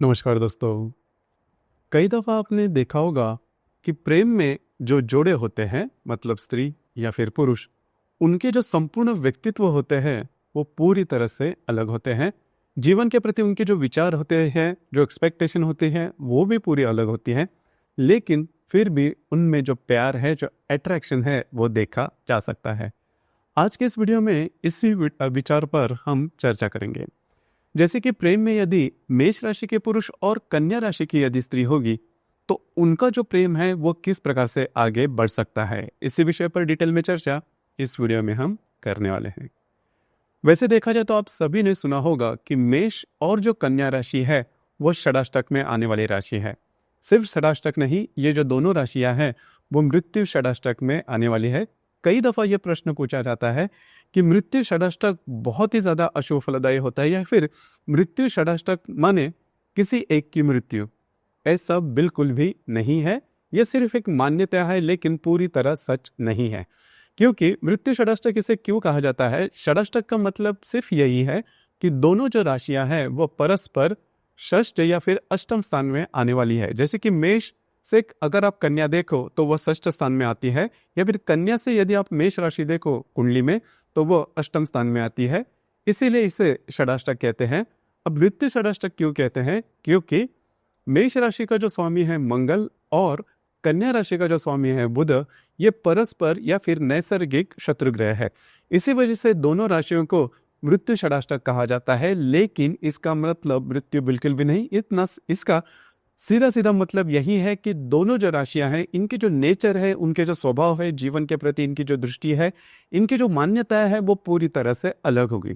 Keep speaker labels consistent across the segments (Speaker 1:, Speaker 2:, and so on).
Speaker 1: नमस्कार दोस्तों। कई दफ़ा आपने देखा होगा कि प्रेम में जो जोड़े होते हैं, मतलब स्त्री या फिर पुरुष, उनके जो संपूर्ण व्यक्तित्व होते हैं वो पूरी तरह से अलग होते हैं। जीवन के प्रति उनके जो विचार होते हैं, जो एक्सपेक्टेशन होती है, वो भी पूरी अलग होती हैं। लेकिन फिर भी उनमें जो प्यार है, जो अट्रैक्शन है, वो देखा जा सकता है। आज के इस वीडियो में इसी विचार पर हम चर्चा करेंगे। जैसे कि प्रेम में यदि मेष राशि के पुरुष और कन्या राशि की यदि स्त्री होगी, तो उनका जो प्रेम है वो किस प्रकार से आगे बढ़ सकता है, इसी विषय पर डिटेल में चर्चा इस वीडियो में हम करने वाले हैं। वैसे देखा जाए तो आप सभी ने सुना होगा कि मेष और जो कन्या राशि है वो षडाष्टक में आने वाली राशि है। सिर्फ षडाष्टक नहीं, ये जो दोनों राशियां हैं वो मृत्यु षडाष्टक में आने वाली है। कई दफा ये प्रश्न पूछा जाता है कि मृत्यु षडाष्टक बहुत ही ज्यादा अशुभ फलदायी होता है या फिर मृत्यु षडाष्टक माने किसी एक की मृत्यु। ऐसा बिल्कुल भी नहीं है, यह सिर्फ एक मान्यता है, लेकिन पूरी तरह सच नहीं है। क्योंकि मृत्यु षडाष्टक इसे क्यों कहा जाता है? षडाष्टक का मतलब सिर्फ यही है कि दोनों जो राशियां हैं वो परस्पर षष्ठ या फिर अष्टम स्थान में आने वाली है। जैसे कि मेष से अगर आप कन्या देखो तो वह षष्ठ स्थान में आती है, या फिर कन्या से यदि आप मेष राशि देखो कुंडली में तो वह अष्टम स्थान में आती है। इसीलिए इसे षडाष्टक कहते हैं। अब मृत्यु षडाष्टक क्यों कहते हैं? क्योंकि मेष राशि का जो स्वामी है मंगल और कन्या राशि का जो स्वामी है बुध, ये परस्पर या फिर नैसर्गिक शत्रु ग्रह है। इसी वजह से दोनों राशियों को मृत्यु षडाष्टक कहा जाता है। लेकिन इसका मतलब मृत्यु बिल्कुल भी नहीं, इतना इसका सीधा सीधा मतलब यही है कि दोनों जो राशियां हैं इनके जो नेचर है, उनके जो स्वभाव है, जीवन के प्रति इनकी जो दृष्टि है, इनकी जो मान्यता है वो पूरी तरह से अलग होगी।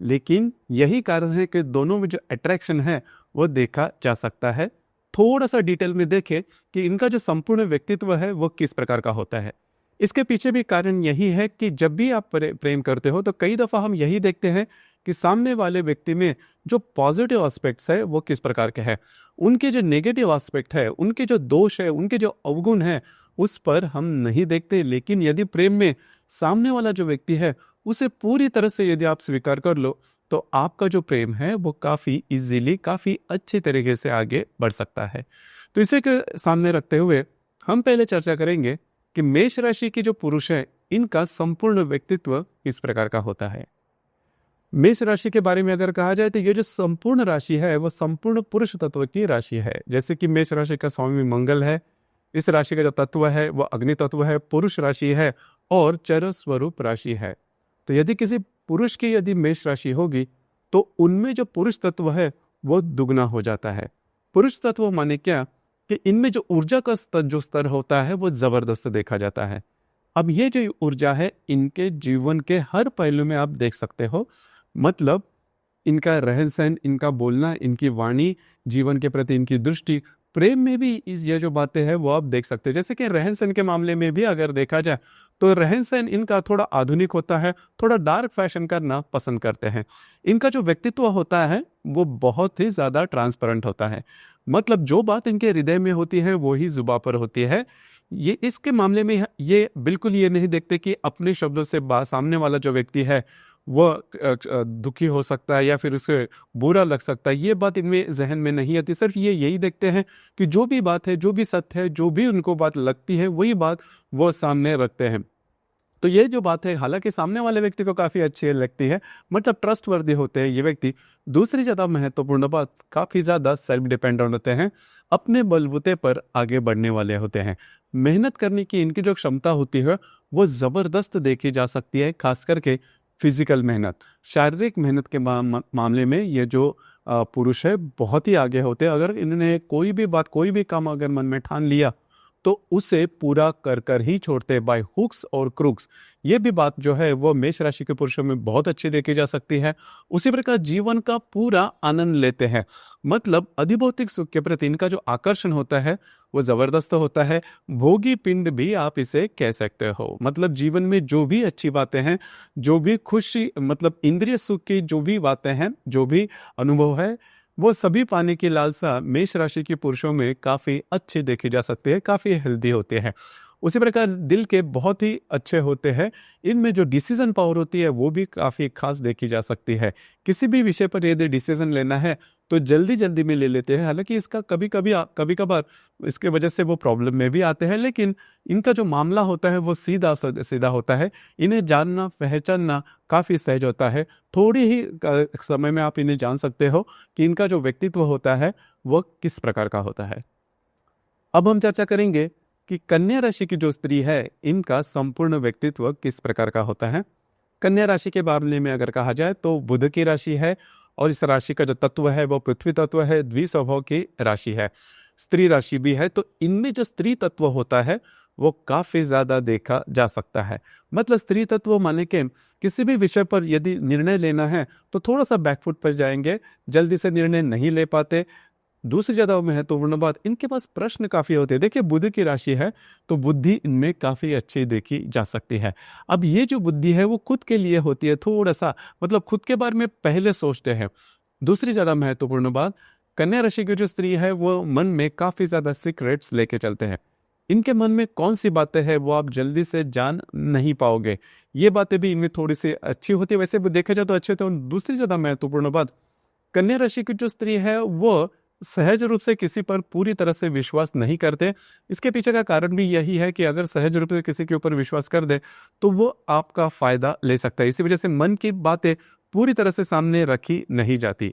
Speaker 1: लेकिन यही कारण है कि दोनों में जो अट्रैक्शन है वो देखा जा सकता है। थोड़ा सा डिटेल में देखें कि इनका जो संपूर्ण व्यक्तित्व है वो किस प्रकार का होता है। इसके पीछे भी कारण यही है कि जब भी आप प्रेम करते हो तो कई दफा हम यही देखते हैं कि सामने वाले व्यक्ति में जो पॉजिटिव एस्पेक्ट्स है वो किस प्रकार के हैं, उनके जो नेगेटिव एस्पेक्ट है, उनके जो दोष है, उनके जो अवगुण है, उस पर हम नहीं देखते। लेकिन यदि प्रेम में सामने वाला जो व्यक्ति है उसे पूरी तरह से यदि आप स्वीकार कर लो तो आपका जो प्रेम है वो काफी इजीली, काफी अच्छे तरीके से आगे बढ़ सकता है। तो इसे के सामने रखते हुए हम पहले चर्चा करेंगे कि मेष राशि के जो पुरुष है इनका संपूर्ण व्यक्तित्व किस प्रकार का होता है। मेष राशि के बारे में अगर कहा जाए तो ये जो संपूर्ण राशि है वो संपूर्ण पुरुष तत्व की राशि है। जैसे कि मेष राशि का स्वामी मंगल है, इस राशि का जो तत्व है वो अग्नि तत्व है, पुरुष राशि है और चर स्वरूप राशि है। तो यदि किसी पुरुष की यदि मेष राशि होगी तो उनमें जो पुरुष तत्व है वो दुगना हो जाता है। पुरुष तत्व माने क्या कि इनमें जो ऊर्जा का स्तर होता है वो जबरदस्त देखा जाता है। अब ये जो ऊर्जा है इनके जीवन के हर पहलू में आप देख सकते हो। मतलब इनका रहन सहन, इनका बोलना, इनकी वाणी, जीवन के प्रति इनकी दृष्टि, प्रेम में भी ये जो बातें हैं वो आप देख सकते हैं। जैसे कि रहन सहन के मामले में भी अगर देखा जाए तो रहन सहन इनका थोड़ा आधुनिक होता है, थोड़ा डार्क फैशन करना पसंद करते हैं। इनका जो व्यक्तित्व होता है वो बहुत ही ज्यादा ट्रांसपेरेंट होता है। मतलब जो बात इनके हृदय में होती है वो ही जुबान पर होती है। ये इसके मामले में ये बिल्कुल ये नहीं देखते कि अपने शब्दों से सामने वाला जो व्यक्ति है वह दुखी हो सकता है या फिर उसे बुरा लग सकता है, ये बात इनमें जहन में नहीं आती। सिर्फ ये यही देखते हैं कि जो भी बात है, जो भी सत्य है, जो भी उनको बात लगती है वही बात वो सामने रखते हैं। तो ये जो बात है हालांकि सामने वाले व्यक्ति को काफ़ी अच्छी लगती है, मतलब ट्रस्टवर्दी होते हैं ये व्यक्ति। दूसरी ज़्यादा महत्वपूर्ण बात, काफ़ी ज़्यादा सेल्फ डिपेंडेंट होते हैं, अपने बलबूते पर आगे बढ़ने वाले होते हैं। मेहनत करने की इनकी जो क्षमता होती है वो ज़बरदस्त देखी जा सकती है। खास करके फिजिकल मेहनत, शारीरिक मेहनत के मामले में ये जो पुरुष है बहुत ही आगे होते हैं। अगर इन्होंने कोई भी बात, कोई भी काम अगर मन में ठान लिया तो उसे पूरा कर कर ही छोड़ते, बाय हुक्स और क्रुक्स। ये भी बात जो है वो मेष राशि के पुरुषों में बहुत अच्छी देखी जा सकती है। उसी प्रकार जीवन का पूरा आनंद लेते हैं। मतलब अधिभौतिक सुख के प्रति इनका जो आकर्षण होता है वो जबरदस्त होता है। भोगी पिंड भी आप इसे कह सकते हो। मतलब जीवन में जो भी अच्छी बातें हैं, जो भी खुशी, मतलब इंद्रिय सुख की जो भी बातें हैं, जो भी अनुभव है, वो सभी पाने की लालसा मेष राशि के पुरुषों में काफी अच्छी देखी जा सकती है, काफी हेल्दी होते हैं। उसी प्रकार दिल के बहुत ही अच्छे होते हैं। इनमें जो डिसीजन पावर होती है वो भी काफ़ी खास देखी जा सकती है। किसी भी विषय पर यदि डिसीजन लेना है तो जल्दी जल्दी में ले लेते हैं। हालांकि इसका कभी कभी कभी कभार इसके वजह से वो प्रॉब्लम में भी आते हैं, लेकिन इनका जो मामला होता है वो सीधा सीधा होता है। इन्हें जानना पहचानना काफ़ी सहज होता है। थोड़ी ही समय में आप इन्हें जान सकते हो कि इनका जो व्यक्तित्व होता है वो किस प्रकार का होता है। अब हम चर्चा करेंगे कि कन्या राशि की जो स्त्री है इनका संपूर्ण व्यक्तित्व किस प्रकार का होता है। कन्या राशि के बारे में अगर कहा जाए तो बुध की राशि है और इस राशि का जो तत्व है वो पृथ्वी तत्व है, द्विस्वभाव की राशि है, स्त्री राशि भी है। तो इनमें जो स्त्री तत्व होता है वो काफी ज्यादा देखा जा सकता है। मतलब स्त्री तत्व माने कि किसी भी विषय पर यदि निर्णय लेना है तो थोड़ा सा बैकफुट पर जाएंगे, जल्दी से निर्णय नहीं ले पाते। दूसरी ज्यादा महत्वपूर्ण बात, इनके पास प्रश्न काफी होते हैं। देखिए बुध की राशि है तो बुद्धि इनमें काफी अच्छी देखी जा सकती है। अब ये जो बुद्धि है वो खुद के लिए होती है, थोड़ा सा मतलब खुद के बारे में पहले सोचते हैं। दूसरी ज्यादा महत्वपूर्ण बात, कन्या राशि की जो स्त्री है वो मन में काफी ज्यादा सीक्रेट्स लेके चलते हैं। इनके मन में कौन सी बातें हैं वो आप जल्दी से जान नहीं पाओगे। ये बातें भी इनमें थोड़ी सी अच्छी होती है, वैसे देखा जाए तो अच्छे थे। दूसरी ज्यादा महत्वपूर्ण बात, कन्या राशि की जो स्त्री है वो सहज रूप से किसी पर पूरी तरह से विश्वास नहीं करते। इसके पीछे का कारण भी यही है कि अगर सहज रूप से किसी के ऊपर विश्वास कर दे तो वो आपका फायदा ले सकता है। इसी वजह से मन की बातें पूरी तरह से सामने रखी नहीं जाती।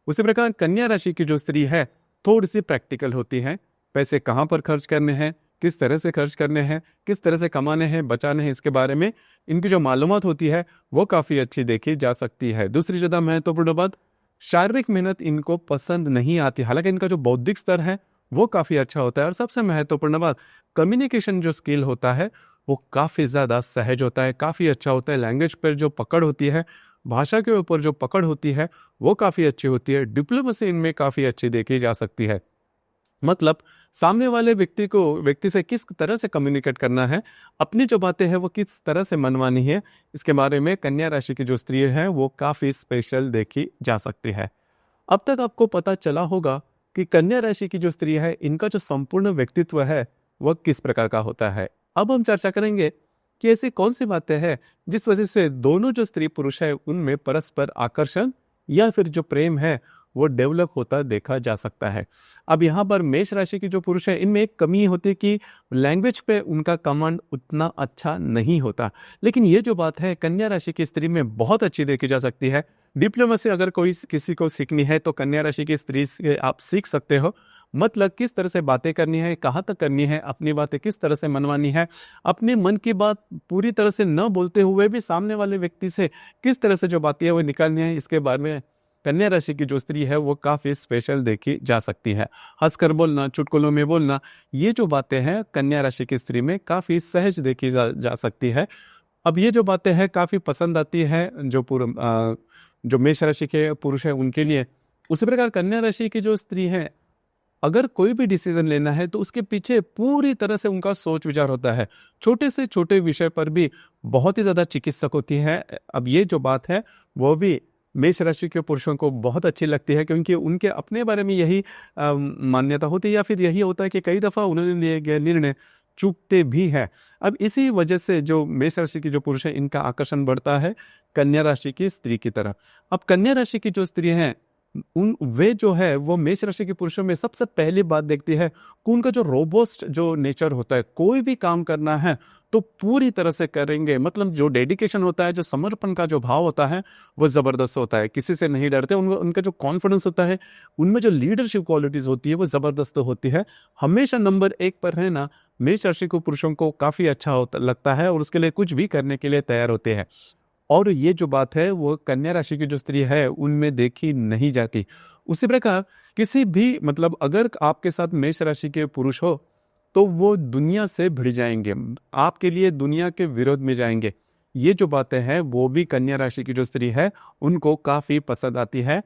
Speaker 1: उसी प्रकार कन्या राशि की जो स्त्री है थोड़ी सी प्रैक्टिकल होती है। पैसे कहाँ पर खर्च करने हैं, किस तरह से खर्च करने हैं, किस तरह से कमाने हैं, बचाने हैं, इसके बारे में इनकी जो मालूमात होती है वो काफ़ी अच्छी देखी जा सकती है। दूसरी ज़्यादा महत्वपूर्ण बात, शारीरिक मेहनत इनको पसंद नहीं आती। हालांकि इनका जो बौद्धिक स्तर है वो काफ़ी अच्छा होता है। और सबसे महत्वपूर्ण बात, कम्युनिकेशन जो स्किल होता है वो काफ़ी ज़्यादा सहज होता है, काफ़ी अच्छा होता है। लैंग्वेज पर जो पकड़ होती है, भाषा के ऊपर जो पकड़ होती है वो काफ़ी अच्छी होती है। डिप्लोमेसी इनमें काफ़ी अच्छी देखी जा सकती है। मतलब सामने वाले व्यक्ति से किस तरह से कम्युनिकेट करना है, अपनी जो बातें हैं वो किस तरह से मनवानी है, इसके बारे में कन्या राशि की जो स्त्री है वो काफी स्पेशल देखी जा सकती है। अब तक आपको पता चला होगा कि कन्या राशि की जो स्त्री है इनका जो संपूर्ण व्यक्तित्व है वह किस प्रकार का होता है। अब हम चर्चा करेंगे कि ऐसी कौन सी बातें हैं जिस वजह से दोनों जो स्त्री पुरुष है उनमें परस्पर आकर्षण या फिर जो प्रेम है वो डेवलप होता देखा जा सकता है। अब यहाँ पर मेष राशि की जो पुरुष है इनमें एक कमी होती है कि लैंग्वेज पे उनका कमांड उतना अच्छा नहीं होता। लेकिन ये जो बात है कन्या राशि की स्त्री में बहुत अच्छी देखी जा सकती है। डिप्लोमेसी अगर कोई किसी को सीखनी है तो कन्या राशि की स्त्री से आप सीख सकते हो। मतलब किस तरह से बातें करनी है, कहाँ तक करनी है, अपनी बातें किस तरह से मनवानी है, अपने मन की बात पूरी तरह से न बोलते हुए भी सामने वाले व्यक्ति से किस तरह से जो बातें हैं वो निकालनी है, इसके बारे में कन्या राशि की जो स्त्री है वो काफी स्पेशल देखी जा सकती है। हंसकर बोलना, चुटकुलों में बोलना, ये जो बातें हैं कन्या राशि की स्त्री में काफी सहज देखी जा सकती है। अब ये जो बातें हैं काफी पसंद आती है जो मेष राशि के पुरुष है उनके लिए। उसी प्रकार कन्या राशि की जो स्त्री है अगर कोई भी डिसीजन लेना है तो उसके पीछे पूरी तरह से उनका सोच विचार होता है। छोटे से छोटे विषय पर भी बहुत ही ज्यादा चिकित्सक होती है। अब ये जो बात है वो भी मेष राशि के पुरुषों को बहुत अच्छी लगती है, क्योंकि उनके अपने बारे में यही मान्यता होती है या फिर यही होता है कि कई दफ़ा उन्होंने लिए गए निर्णय चूकते भी हैं। अब इसी वजह से जो मेष राशि की जो पुरुष है इनका आकर्षण बढ़ता है कन्या राशि की स्त्री की तरफ। अब कन्या राशि की जो स्त्री हैं वे जो है वो मेष राशि के पुरुषों में सबसे पहली बात देखती है कि उनका जो रोबोस्ट जो नेचर होता है, कोई भी काम करना है तो पूरी तरह से करेंगे। मतलब जो डेडिकेशन होता है, जो समर्पण का जो भाव होता है वो जबरदस्त होता है, किसी से नहीं डरते। उनका जो कॉन्फिडेंस होता है, उनमें जो लीडरशिप क्वालिटीज होती है वो जबरदस्त होती है। हमेशा नंबर 1 पर रहना मेष राशि को पुरुषों को काफी अच्छा लगता है और उसके लिए कुछ भी करने के लिए तैयार होते हैं। और ये जो बात है वो कन्या राशि की जो स्त्री है उनमें देखी नहीं जाती। उसी प्रकार किसी भी मतलब अगर आपके साथ मेष राशि के पुरुष हो तो वो दुनिया से भिड़ जाएंगे, आपके लिए दुनिया के विरोध में जाएंगे। ये जो बातें हैं वो भी कन्या राशि की जो स्त्री है उनको काफी पसंद आती है।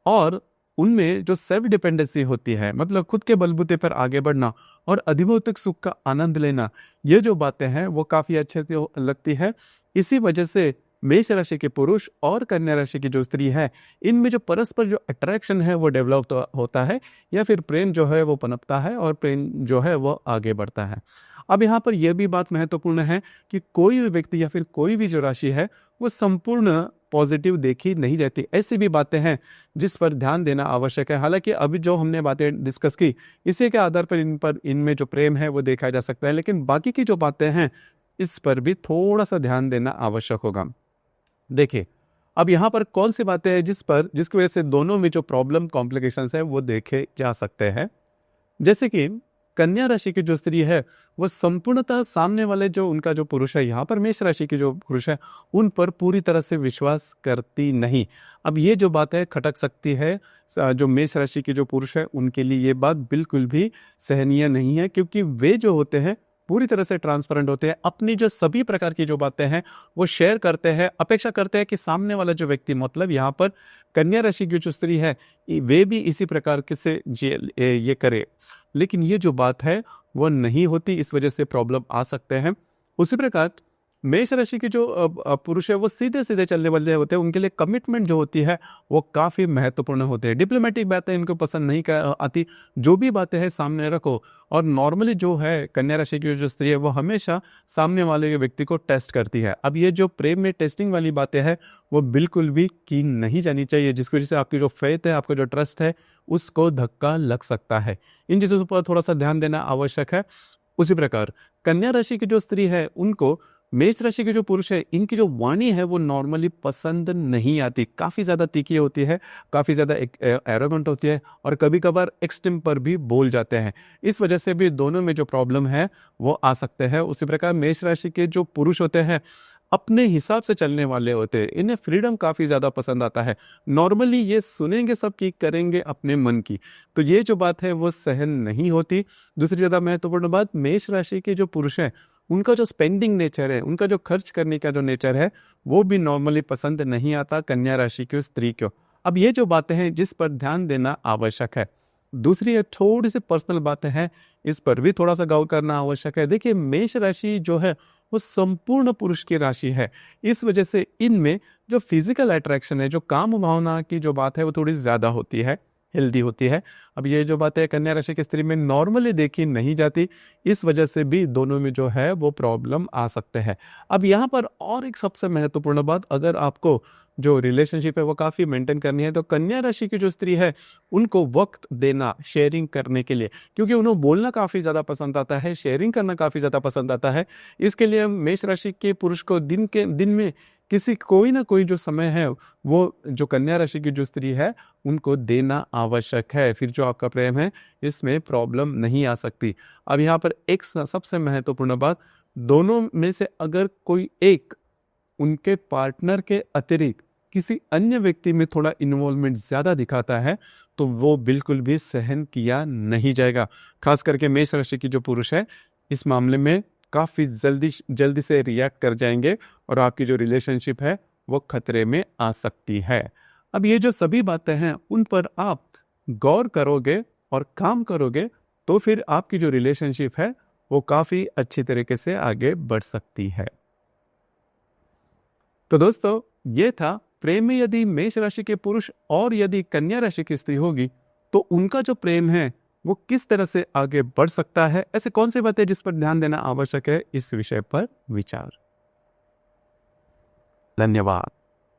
Speaker 1: और उनमें जो सेल्फ डिपेंडेंसी होती है, मतलब खुद के बलबूते पर आगे बढ़ना और अधिभौतिक सुख का आनंद लेना, ये जो बातें हैं वो काफी अच्छे से लगती है। इसी वजह से मेष राशि के पुरुष और कन्या राशि की जो स्त्री है इनमें जो परस्पर जो अट्रैक्शन है वो डेवलप होता है या फिर प्रेम जो है वो पनपता है और प्रेम जो है वो आगे बढ़ता है। अब यहाँ पर यह भी बात महत्वपूर्ण है कि कोई भी व्यक्ति या फिर कोई भी जो राशि है वो संपूर्ण पॉजिटिव देखी नहीं जाती। ऐसी भी बातें हैं जिस पर ध्यान देना आवश्यक है। हालांकि अभी जो हमने बातें डिस्कस की इसी के आधार पर इनमें जो प्रेम है वो देखा जा सकता है, लेकिन बाकी की जो बातें हैं इस पर भी थोड़ा सा ध्यान देना आवश्यक होगा। देखिए, अब यहाँ पर कौन सी बातें हैं जिसकी वजह से दोनों में जो प्रॉब्लम कॉम्प्लिकेशंस है वो देखे जा सकते हैं। जैसे कि कन्या राशि की जो स्त्री है वो संपूर्णतः सामने वाले जो उनका जो पुरुष है, यहाँ पर मेष राशि की जो पुरुष है उन पर पूरी तरह से विश्वास करती नहीं। अब ये जो बात है खटक सकती है जो मेष राशि के जो पुरुष है उनके लिए ये बात बिल्कुल भी सहनीय नहीं है, क्योंकि वे जो होते हैं पूरी तरह से ट्रांसपेरेंट होते हैं, अपनी जो सभी प्रकार की जो बातें हैं वो शेयर करते हैं, अपेक्षा करते हैं कि सामने वाला जो व्यक्ति, मतलब यहाँ पर कन्या राशि की जो स्त्री है वे भी इसी प्रकार के से ये करे। लेकिन ये जो बात है वो नहीं होती, इस वजह से प्रॉब्लम आ सकते हैं। उसी प्रकार मेष राशि के जो पुरुष है वो सीधे सीधे चलने वाले होते हैं, उनके लिए कमिटमेंट जो होती है वो काफ़ी महत्वपूर्ण होते हैं। डिप्लोमेटिक बातें इनको पसंद नहीं आती, जो भी बातें हैं सामने रखो। और नॉर्मली जो है कन्या राशि की जो स्त्री है वो हमेशा सामने वाले के व्यक्ति को टेस्ट करती है। अब ये जो प्रेम में टेस्टिंग वाली बातें हैं वो बिल्कुल भी की नहीं जानी चाहिए, जिसकी वजह से आपकी जो फेथ है, आपका जो ट्रस्ट है उसको धक्का लग सकता है। इन चीज़ों पर थोड़ा सा ध्यान देना आवश्यक है। उसी प्रकार कन्या राशि की जो स्त्री है उनको मेष राशि के जो पुरुष है इनकी जो वाणी है वो नॉर्मली पसंद नहीं आती, काफ़ी ज़्यादा तीखी होती है, काफ़ी ज़्यादा एरोगेंट होती है और कभी कभार एक्सट्रीम पर भी बोल जाते हैं। इस वजह से भी दोनों में जो प्रॉब्लम है वो आ सकते हैं। उसी प्रकार मेष राशि के जो पुरुष होते हैं अपने हिसाब से चलने वाले होते हैं, इन्हें फ्रीडम काफ़ी ज़्यादा पसंद आता है। नॉर्मली ये सुनेंगे सबकी, करेंगे अपने मन की, तो ये जो बात है वो सहन नहीं होती। दूसरी ज़्यादा महत्वपूर्ण बात, मेष राशि के जो पुरुष हैं उनका जो स्पेंडिंग नेचर है, उनका जो खर्च करने का जो नेचर है वो भी नॉर्मली पसंद नहीं आता कन्या राशि की स्त्री को। अब ये जो बातें हैं जिस पर ध्यान देना आवश्यक है। दूसरी थोड़ी सी पर्सनल बातें हैं, इस पर भी थोड़ा सा गौर करना आवश्यक है। देखिए, मेष राशि जो है वो संपूर्ण पुरुष की राशि है, इस वजह से इनमें जो फिजिकल अट्रैक्शन है, जो काम भावना की जो बात है वो थोड़ी ज़्यादा होती है, हेल्दी होती है। अब ये जो बात है कन्या राशि की स्त्री में नॉर्मली देखी नहीं जाती, इस वजह से भी दोनों में जो है वो प्रॉब्लम आ सकते हैं। अब यहाँ पर और एक सबसे महत्वपूर्ण बात, अगर आपको जो रिलेशनशिप है वो काफ़ी मेंटेन करनी है तो कन्या राशि की जो स्त्री है उनको वक्त देना शेयरिंग करने के लिए, क्योंकि उन्हें बोलना काफ़ी ज़्यादा पसंद आता है, शेयरिंग करना काफ़ी ज़्यादा पसंद आता है। इसके लिए मेष राशि के पुरुष को दिन में कोई ना कोई जो समय है वो जो कन्या राशि की जो स्त्री है उनको देना आवश्यक है। फिर जो आपका प्रेम है इसमें प्रॉब्लम नहीं आ सकती। अब यहाँ पर एक सबसे महत्वपूर्ण बात, दोनों में से अगर कोई एक उनके पार्टनर के अतिरिक्त किसी अन्य व्यक्ति में थोड़ा इन्वॉल्वमेंट ज़्यादा दिखाता है तो वो बिल्कुल भी सहन किया नहीं जाएगा। खास करके मेष राशि की जो पुरुष है इस मामले में काफ़ी जल्दी से रिएक्ट कर जाएंगे और आपकी जो रिलेशनशिप है वो खतरे में आ सकती है। अब ये जो सभी बातें हैं उन पर आप गौर करोगे और काम करोगे तो फिर आपकी जो रिलेशनशिप है वो काफ़ी अच्छी तरीके से आगे बढ़ सकती है। तो दोस्तों, ये था प्रेम में यदि मेष राशि के पुरुष और यदि कन्या राशि की स्त्री होगी तो उनका जो प्रेम है वो किस तरह से आगे बढ़ सकता है। ऐसे कौन सी बातें जिस पर ध्यान देना आवश्यक है, इस विषय पर विचार। धन्यवाद।